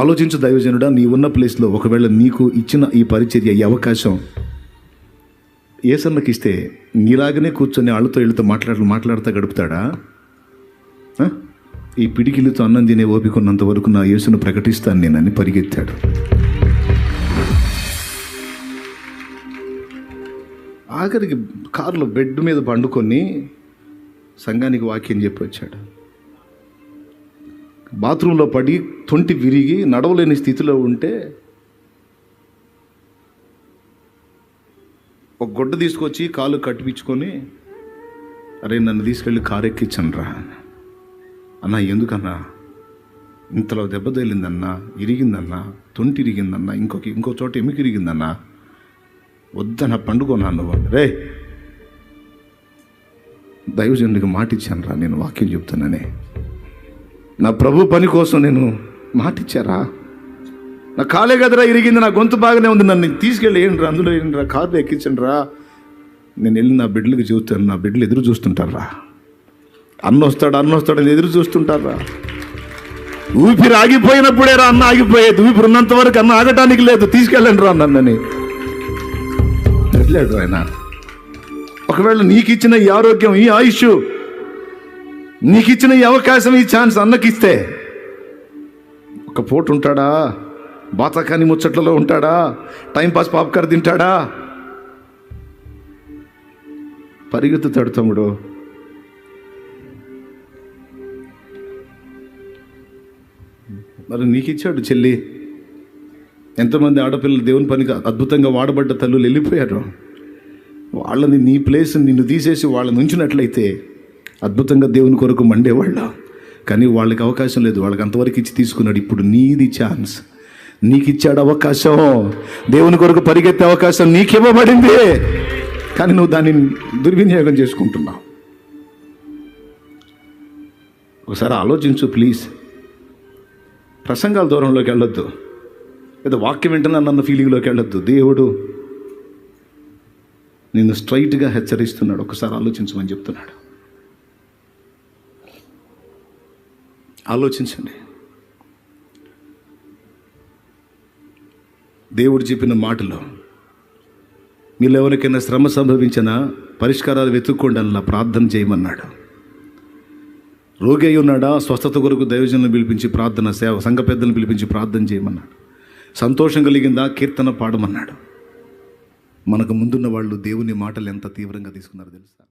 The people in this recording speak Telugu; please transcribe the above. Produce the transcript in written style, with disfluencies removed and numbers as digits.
ఆలోచించు దైవజనుడా, నీ ఉన్న ప్లేస్లో ఒకవేళ నీకు ఇచ్చిన ఈ పరిచర్య, ఈ అవకాశం ఏసన్నకి ఇస్తే నీలాగనే కూర్చొని వాళ్ళతో వీళ్ళతో మాట్లాడుతూ గడుపుతాడా? ఈ పిడికిలితో అన్నం తినే ఓపిక ఉన్నంత వరకు నా యేసును ప్రకటిస్తాను నేనని పరిగెత్తాడు. ఆఖరికి కారులో బెడ్ మీద పండుకొని సంఘానికి వాక్యం చెప్పి వచ్చాడు. బాత్రూంలో పడి తొంటి విరిగి నడవలేని స్థితిలో ఉంటే ఒక గుడ్డ తీసుకొచ్చి కాలు కట్టిపించుకొని, అరే నన్ను తీసుకెళ్ళి కారు ఎక్కించండ్రా అన్నా. ఎందుకన్నా? ఇంతలో దెబ్బ తగిలిందన్నా, ఇరిగిందన్నా, తొంటి ఇరిగిందన్నా, ఇంకో చోట ఎముక ఇరిగిందన్నా. వద్దన్న పండుకున్నాను. నువ్వు రే దైవజనుడికి మాట ఇచ్చాను రా, నేను వాక్యం చెప్తాననే. నా ప్రభు పని కోసం నేను మాట ఇచ్చారా? నా కాలే కదరా ఇరిగింది, నా గొంతు బాగానే ఉంది, నన్ను తీసుకెళ్ళి ఏంట్రా, అందులో ఏంట్రా, కారులో ఎక్కించండి రా. నేను వెళ్ళి నా బిడ్డలకి చూస్తాను, నా బిడ్డలు ఎదురు చూస్తుంటారా, అన్న వస్తాడని ఎదురు చూస్తుంటారా. ఊపిరి ఆగిపోయినప్పుడే రా అన్న ఆగిపోయేది, ఊపిరి ఉన్నంత వరకు అన్న ఆగటానికి లేదు, తీసుకెళ్ళండి రా నన్నని వెళ్ళాడు ఆయన. ఒకవేళ నీకు ఇచ్చిన ఈ ఆరోగ్యం, ఈ ఆయుష్, నీకు ఇచ్చిన ఈ అవకాశం, ఈ ఛాన్స్ అన్నకిస్తే ఒక పూట ఉంటాడా? బాతకాని ముచ్చట్లలో ఉంటాడా? టైంపాస్ పాప్కార్ తింటాడా? పరిగెత్తుతాడు తమ్ముడు. మరి నీకు ఇచ్చాడు చెల్లి. ఎంతమంది ఆడపిల్లలు దేవుని పనికి అద్భుతంగా వాడబడ్డ తల్లులు వెళ్ళిపోయారు. వాళ్ళని, నీ ప్లేస్ నిన్ను తీసేసి వాళ్ళని ఉంచినట్లయితే అద్భుతంగా దేవుని కొరకు మండేవాళ్ళ. కానీ వాళ్ళకి అవకాశం లేదు, వాళ్ళకి అంతవరకు ఇచ్చి తీసుకున్నాడు. ఇప్పుడు నీది ఛాన్స్, నీకు ఇచ్చాడు అవకాశం. దేవుని కొరకు పరిగెత్తే అవకాశం నీకు ఇవ్వబడింది, కానీ నువ్వు దాన్ని దుర్వినియోగం చేసుకుంటున్నావు. ఒకసారి ఆలోచించు ప్లీజ్. ప్రసంగాల దూరంలోకి వెళ్ళొద్దు, ఏదో వాక్యం వింటున్నానన్న ఫీలింగ్లోకి వెళ్ళొద్దు. దేవుడు నిన్ను స్ట్రైట్గా హెచ్చరిస్తున్నాడు. ఒకసారి ఆలోచించమని చెప్తున్నాడు. ఆలోచించండి. దేవుడు చెప్పిన మాటలో మీరు ఎవరికైనా శ్రమ సంభవించినా పరిష్కారాలు వెతుక్కోండి అలా ప్రార్థన చేయమన్నాడు. రోగి అయి ఉన్నాడా? స్వస్థత కొరకు దైవజనులను పిలిపించి ప్రార్థన, సంఘ పెద్దలను పిలిపించి ప్రార్థన చేయమన్నాడు. సంతోషం కలిగిందా? కీర్తన పాడమన్నాడు. మనకు ముందున్న వాళ్ళు దేవుని మాటలు ఎంత తీవ్రంగా తీసుకున్నారో తెలుసా?